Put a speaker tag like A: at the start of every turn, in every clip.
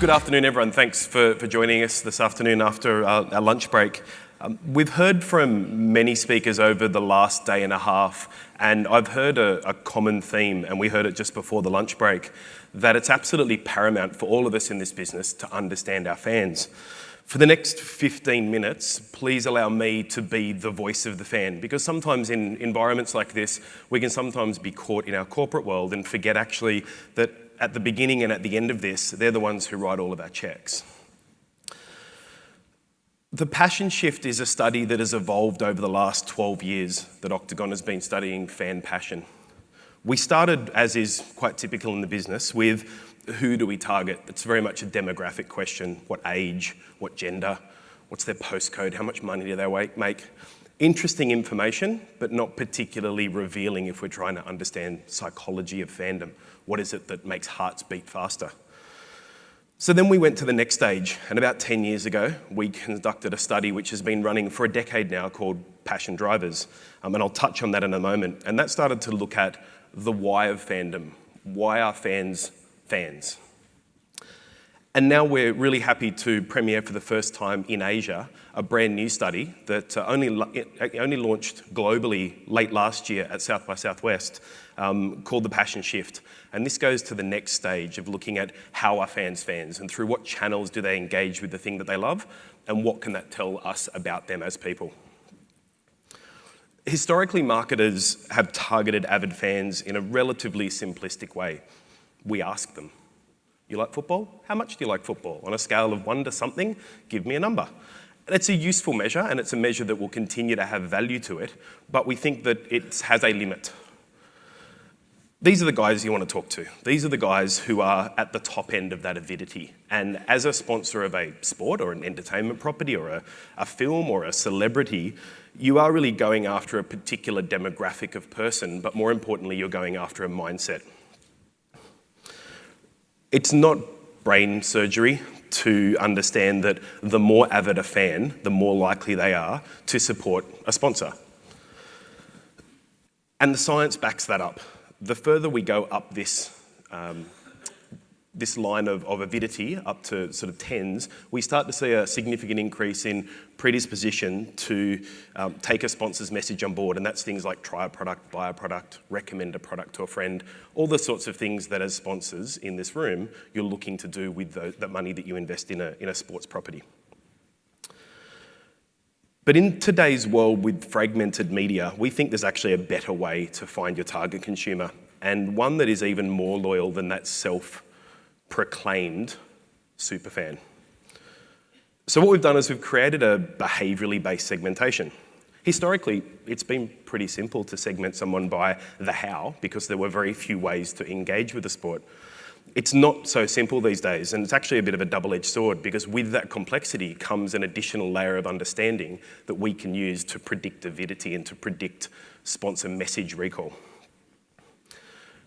A: Good afternoon, everyone. Thanks for joining us this afternoon after our lunch break. We've heard from many speakers over the last day and a half, and I've heard a common theme, and we heard it just before the lunch break, that it's absolutely paramount for all of us in this business to understand our fans. For the next 15 minutes, please allow me to be the voice of the fan, because sometimes in environments like this, we can sometimes be caught in our corporate world and forget actually that at the beginning and at the end of this, they're the ones who write all of our checks. The passion shift is a study that has evolved over the last 12 years that Octagon has been studying fan passion. We started, as is quite typical in the business, with who do we target? It's very much a demographic question. What age, what gender, what's their postcode, how much money do they make? Interesting information, but not particularly revealing if we're trying to understand psychology of fandom. What is it that makes hearts beat faster? So then we went to the next stage, and about 10 years ago, we conducted a study which has been running for a decade now called Passion Drivers, and I'll touch on that in a moment. And that started to look at the why of fandom. Why are fans fans? And now we're really happy to premiere for the first time in Asia a brand new study that only launched globally late last year at South by Southwest called the Passion Shift. And this goes to the next stage of looking at how are fans fans and through what channels do they engage with the thing that they love and what can that tell us about them as people. Historically, marketers have targeted avid fans in a relatively simplistic way. We ask them, you like football? How much do you like football? On a scale of 1 to something, give me a number. It's a useful measure, and it's a measure that will continue to have value to it, but we think that it has a limit. These are the guys you want to talk to. These are the guys who are at the top end of that avidity. And as a sponsor of a sport or an entertainment property or a film or a celebrity, you are really going after a particular demographic of person, but more importantly, you're going after a mindset. It's not brain surgery to understand that the more avid a fan, the more likely they are to support a sponsor. And the science backs that up. The further we go up this line of avidity, up to sort of 10s, we start to see a significant increase in predisposition to take a sponsor's message on board, and that's things like try a product, buy a product, recommend a product to a friend, all the sorts of things that as sponsors in this room, you're looking to do with the money that you invest in a sports property. But in today's world with fragmented media, we think there's actually a better way to find your target consumer, and one that is even more loyal than that self-proclaimed superfan. So what we've done is we've created a behaviourally based segmentation. Historically, it's been pretty simple to segment someone by the how, because there were very few ways to engage with the sport. It's not so simple these days, and it's actually a bit of a double-edged sword, because with that complexity comes an additional layer of understanding that we can use to predict avidity and to predict sponsor message recall.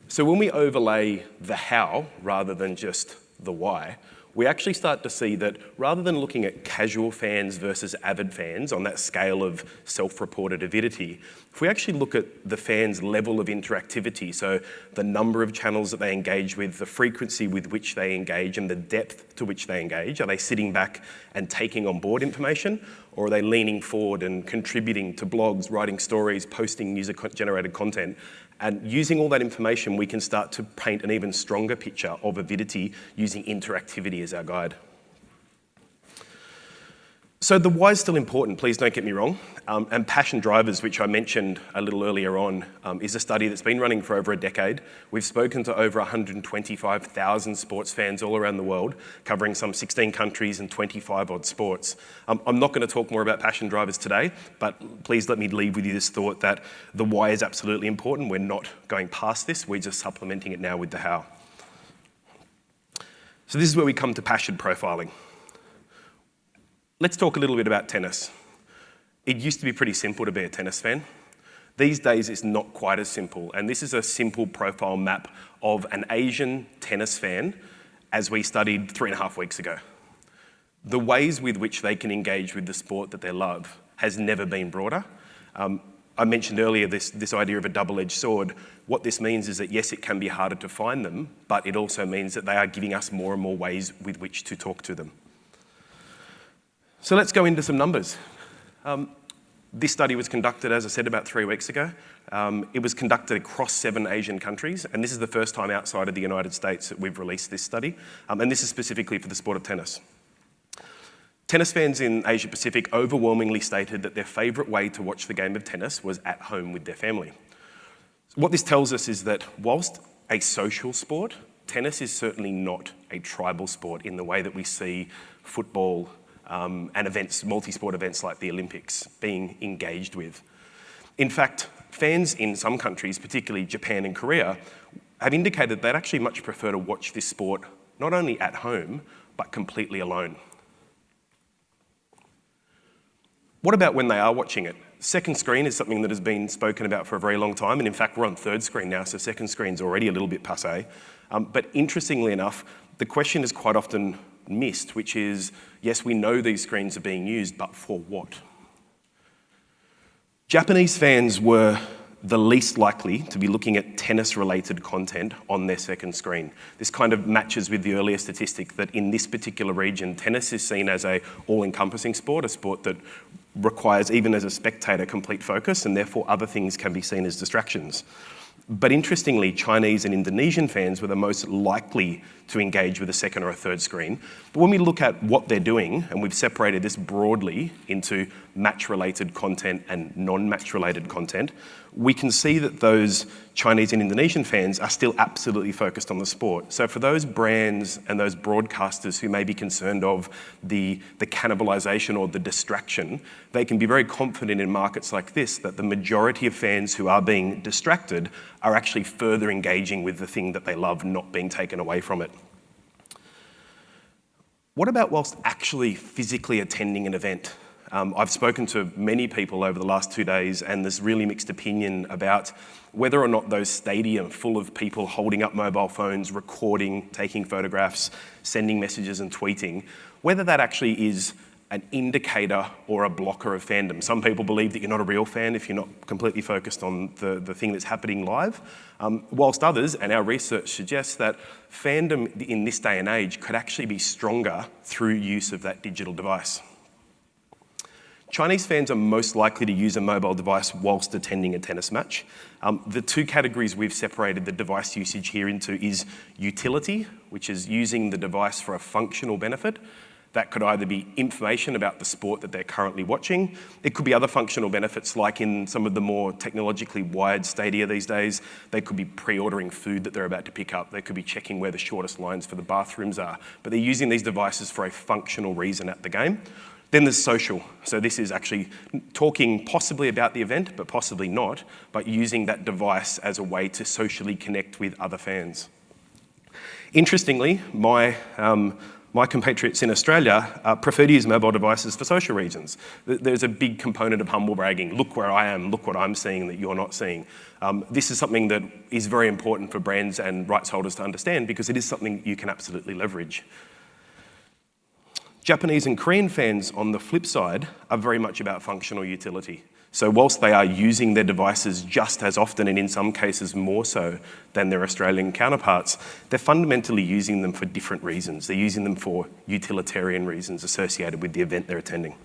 A: So when we overlay the how rather than just the why, we actually start to see that rather than looking at casual fans versus avid fans on that scale of self-reported avidity, if we actually look at the fans' level of interactivity, so the number of channels that they engage with, the frequency with which they engage, and the depth to which they engage, are they sitting back and taking on board information, or are they leaning forward and contributing to blogs, writing stories, posting user-generated content? And using all that information, we can start to paint an even stronger picture of avidity using interactivity as our guide. So the why is still important, please don't get me wrong. And Passion Drivers, which I mentioned a little earlier on, is a study that's been running for over a decade. We've spoken to over 125,000 sports fans all around the world, covering some 16 countries and 25 odd sports. I'm not going to talk more about Passion Drivers today, but please let me leave with you this thought that the why is absolutely important. We're not going past this, we're just supplementing it now with the how. So this is where we come to passion profiling. Let's talk a little bit about tennis. It used to be pretty simple to be a tennis fan. These days it's not quite as simple, and this is a simple profile map of an Asian tennis fan as we studied 3.5 weeks ago. The ways with which they can engage with the sport that they love has never been broader. I mentioned earlier this idea of a double-edged sword. What this means is that, yes, it can be harder to find them, but it also means that they are giving us more and more ways with which to talk to them. So let's go into some numbers. This study was conducted, as I said, about 3 weeks ago. It was conducted across 7 Asian countries, and this is the first time outside of the United States that we've released this study, and this is specifically for the sport of tennis. Tennis fans in Asia Pacific overwhelmingly stated that their favourite way to watch the game of tennis was at home with their family. What this tells us is that whilst a social sport, tennis is certainly not a tribal sport in the way that we see football and events, multi-sport events like the Olympics, being engaged with. In fact, fans in some countries, particularly Japan and Korea, have indicated they'd actually much prefer to watch this sport not only at home, but completely alone. What about when they are watching it? Second screen is something that has been spoken about for a very long time, and in fact, we're on third screen now, so second screen's already a little bit passé. But interestingly enough, the question is quite often missed, which is, yes, we know these screens are being used, but for what? Japanese fans were the least likely to be looking at tennis-related content on their second screen. This kind of matches with the earlier statistic that in this particular region, tennis is seen as an all-encompassing sport, a sport that requires, even as a spectator, complete focus, and therefore other things can be seen as distractions. But interestingly, Chinese and Indonesian fans were the most likely to engage with a second or a third screen. But when we look at what they're doing, and we've separated this broadly into match-related content and non-match-related content, we can see that those Chinese and Indonesian fans are still absolutely focused on the sport. So for those brands and those broadcasters who may be concerned of the cannibalization or the distraction, they can be very confident in markets like this that the majority of fans who are being distracted are actually further engaging with the thing that they love, not being taken away from it. What about whilst actually physically attending an event? I've spoken to many people over the last 2 days, and there's really mixed opinion about whether or not those stadium full of people holding up mobile phones, recording, taking photographs, sending messages and tweeting, whether that actually is an indicator or a blocker of fandom. Some people believe that you're not a real fan if you're not completely focused on the thing that's happening live, whilst others, and our research suggests that fandom in this day and age could actually be stronger through use of that digital device. Chinese fans are most likely to use a mobile device whilst attending a tennis match. The two categories we've separated the device usage here into is utility, which is using the device for a functional benefit. That could either be information about the sport that they're currently watching. It could be other functional benefits, like in some of the more technologically wired stadia these days. They could be pre-ordering food that they're about to pick up. They could be checking where the shortest lines for the bathrooms are. But they're using these devices for a functional reason at the game. Then there's social. So this is actually talking possibly about the event, but possibly not, but using that device as a way to socially connect with other fans. Interestingly, my compatriots in Australia prefer to use mobile devices for social reasons. There's a big component of humble bragging. Look where I am, look what I'm seeing that you're not seeing. This is something that is very important for brands and rights holders to understand because it is something you can absolutely leverage. Japanese and Korean fans, on the flip side, are very much about functional utility. So whilst they are using their devices just as often, and in some cases more so than their Australian counterparts, they're fundamentally using them for different reasons. They're using them for utilitarian reasons associated with the event they're attending.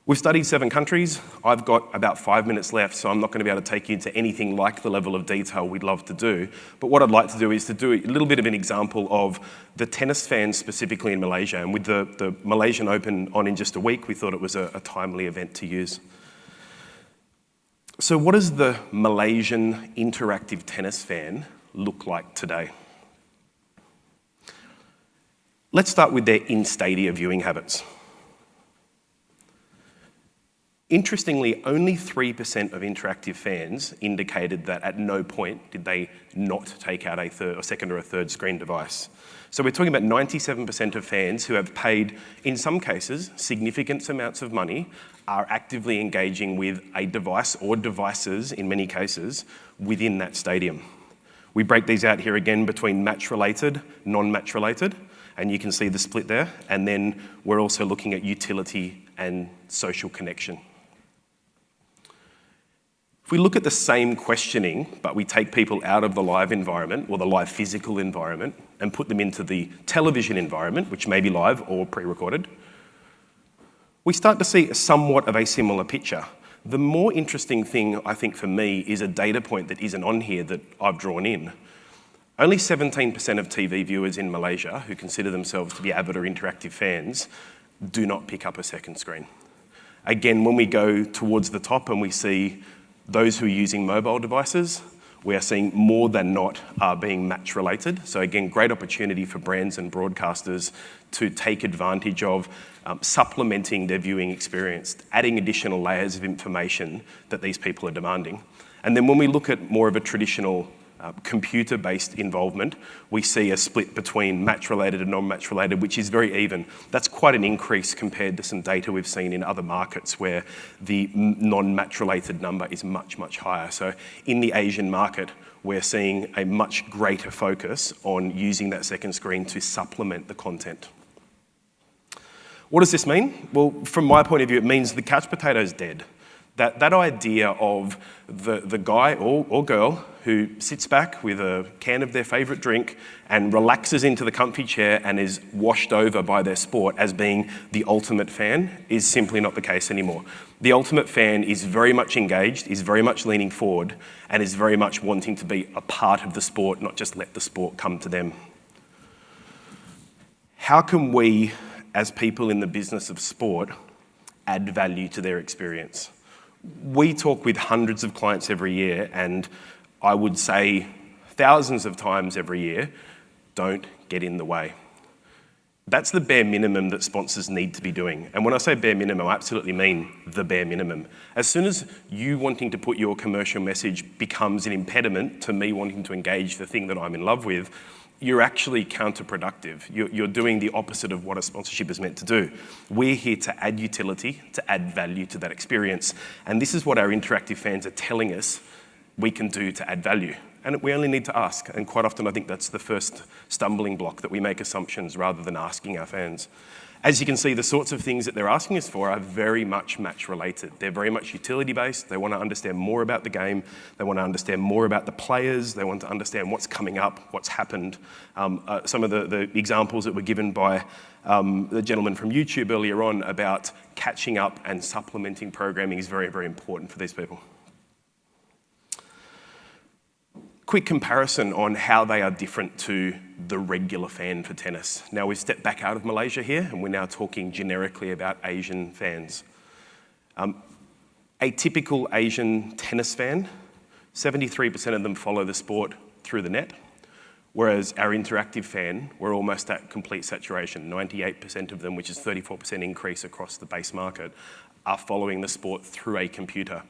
A: We've studied 7 countries. I've got about 5 minutes left, so I'm not going to be able to take you into anything like the level of detail we'd love to do. But what I'd like to do is to do a little bit of an example of the tennis fans specifically in Malaysia. And with the Malaysian Open on in just a week, we thought it was a timely event to use. So what does the Malaysian interactive tennis fan look like today? Let's start with their in-stadia viewing habits. Interestingly, only 3% of interactive fans indicated that at no point did they not take out a second or a third screen device. So we're talking about 97% of fans who have paid, in some cases, significant amounts of money, are actively engaging with a device or devices, in many cases, within that stadium. We break these out here again between match-related, non-match-related, and you can see the split there. And then we're also looking at utility and social connection. If we look at the same questioning, but we take people out of the live environment or the live physical environment and put them into the television environment, which may be live or pre-recorded, we start to see somewhat of a similar picture. The more interesting thing, I think, for me is a data point that isn't on here that I've drawn in. Only 17% of TV viewers in Malaysia who consider themselves to be avid or interactive fans do not pick up a second screen. Again, when we go towards the top and we see those who are using mobile devices, we are seeing more than not are being match related. So again, great opportunity for brands and broadcasters to take advantage of supplementing their viewing experience, adding additional layers of information that these people are demanding. And then when we look at more of a traditional computer-based involvement, we see a split between match-related and non-match related, which is very even. That's quite an increase compared to some data we've seen in other markets where the non-match related number is much, much higher. So in the Asian market, we're seeing a much greater focus on using that second screen to supplement the content. What does this mean? Well, from my point of view, it means the couch potato is dead. That idea of the guy or girl who sits back with a can of their favourite drink and relaxes into the comfy chair and is washed over by their sport as being the ultimate fan is simply not the case anymore. The ultimate fan is very much engaged, is very much leaning forward, and is very much wanting to be a part of the sport, not just let the sport come to them. How can we, as people in the business of sport, add value to their experience? We talk with hundreds of clients every year, and I would say thousands of times every year, don't get in the way. That's the bare minimum that sponsors need to be doing. And when I say bare minimum, I absolutely mean the bare minimum. As soon as you wanting to put your commercial message becomes an impediment to me wanting to engage the thing that I'm in love with, you're actually counterproductive. You're doing the opposite of what a sponsorship is meant to do. We're here to add utility, to add value to that experience. And this is what our interactive fans are telling us we can do to add value. And we only need to ask. And quite often I think that's the first stumbling block, that we make assumptions rather than asking our fans. As you can see, the sorts of things that they're asking us for are very much match related. They're very much utility based. They want to understand more about the game. They want to understand more about the players. They want to understand what's coming up, what's happened. Some of the examples that were given by the gentleman from YouTube earlier on about catching up and supplementing programming is very, very important for these people. Quick comparison on how they are different to the regular fan for tennis. Now we've stepped back out of Malaysia here and we're now talking generically about Asian fans. A typical Asian tennis fan, 73% of them follow the sport through the net, whereas our interactive fan, we're almost at complete saturation. 98% of them, which is 34% increase across the base market, are following the sport through a computer.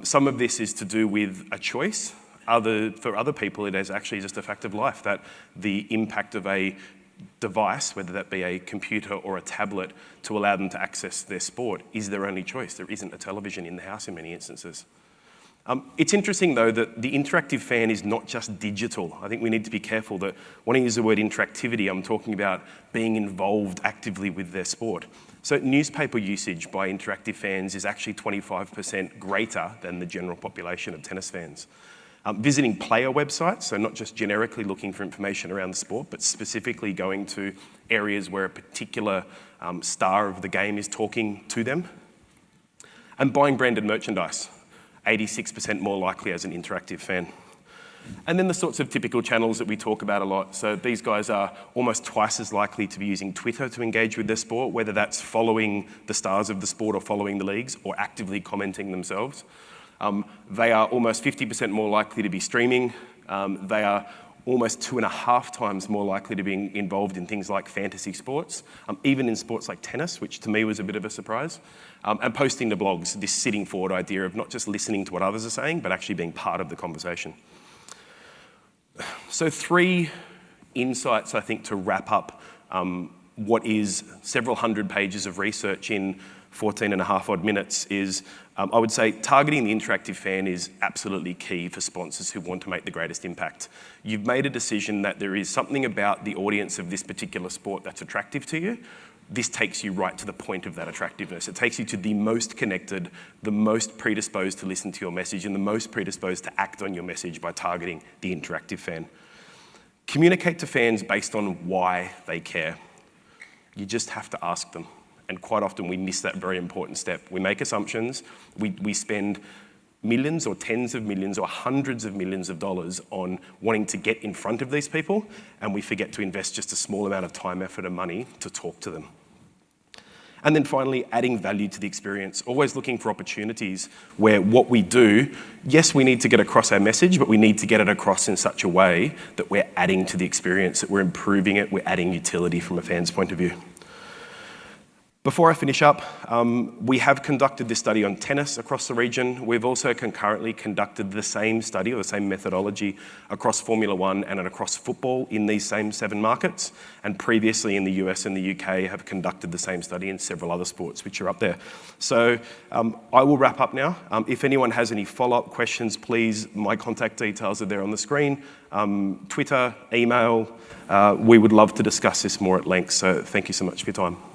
A: Some of this is to do with a choice. For other people, it is actually just a fact of life that the impact of a device, whether that be a computer or a tablet, to allow them to access their sport is their only choice. There isn't a television in the house in many instances. It's interesting, though, that the interactive fan is not just digital. I think we need to be careful that when I use the word interactivity, I'm talking about being involved actively with their sport. So newspaper usage by interactive fans is actually 25% greater than the general population of tennis fans. Visiting player websites, so not just generically looking for information around the sport, but specifically going to areas where a particular star of the game is talking to them. And buying branded merchandise, 86% more likely as an interactive fan. And then the sorts of typical channels that we talk about a lot. So these guys are almost twice as likely to be using Twitter to engage with their sport, whether that's following the stars of the sport or following the leagues or actively commenting themselves. They are almost 50% more likely to be streaming. They are almost 2.5 times more likely to be involved in things like fantasy sports, even in sports like tennis, which to me was a bit of a surprise, and posting to blogs, this sitting forward idea of not just listening to what others are saying, but actually being part of the conversation. So 3 insights, I think, to wrap up what is several hundred pages of research in 14.5 odd minutes is, I would say targeting the interactive fan is absolutely key for sponsors who want to make the greatest impact. You've made a decision that there is something about the audience of this particular sport that's attractive to you. this takes you right to the point of that attractiveness. It takes you to the most connected, the most predisposed to listen to your message, and the most predisposed to act on your message by targeting the interactive fan. Communicate to fans based on why they care. You just have to ask them. And quite often we miss that very important step. We make assumptions, we spend millions or tens of millions or hundreds of millions of dollars on wanting to get in front of these people, and we forget to invest just a small amount of time, effort, and money to talk to them. And then finally, adding value to the experience, always looking for opportunities where what we do, yes, we need to get across our message, but we need to get it across in such a way that we're adding to the experience, that we're improving it, we're adding utility from a fan's point of view. Before I finish up, we have conducted this study on tennis across the region. We've also concurrently conducted the same study or the same methodology across Formula One and across football in these same 7 markets. And previously in the US and the UK have conducted the same study in several other sports, which are up there. So I will wrap up now. If anyone has any follow-up questions, please, my contact details are there on the screen. Twitter, email. We would love to discuss this more at length. So thank you so much for your time.